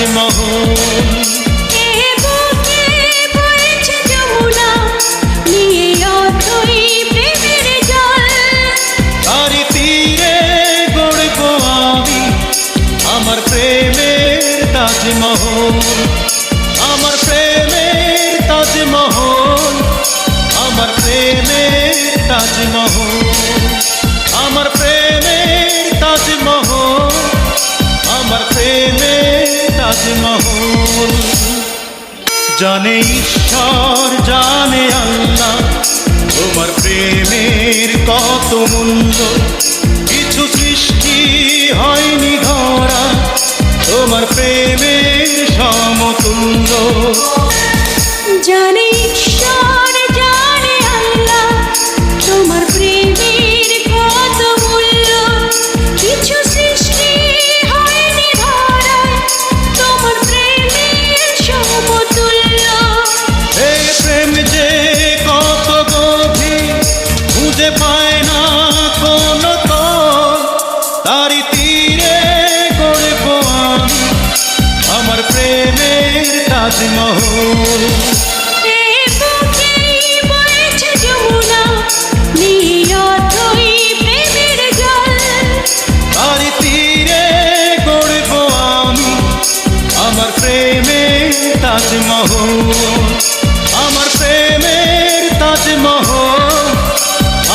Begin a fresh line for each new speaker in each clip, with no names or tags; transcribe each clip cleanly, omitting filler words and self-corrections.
তাজমহল। তারি তীরে গড়ব আমি আমার প্রেমের তাজমহল, আমার প্রেমের তাজমহল, আমার প্রেমের তাজমহল, আমার প্রেমের তাজমহল, আমার প্রেমের তাজমহল। জানে ঈশ্বর জানে আল্লাহ তোমার প্রেমের কত মূল্য, কিছু সৃষ্টি হয়নি ধরা তোমার প্রেমের সমতুল্য।
জানে ঈশ্বর জানে আল্লাহ তোমার প্রেমের কত মূল্য, কিছু সৃষ্টি হয়নি ধরা তোমার প্রেমের সমতুল্য।
এই প্রেম যে কত গভীর খুঁজে পায় না কোনো তল, তারি তীরে গড়ব আমি আমার প্রেমের তাজমহল। তারি তীরে গড়ব আমি আমার প্রেমের তাজমহল, আমার প্রেমের তাজমহল,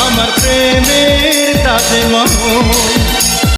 আমার প্রেমের তাজমহল।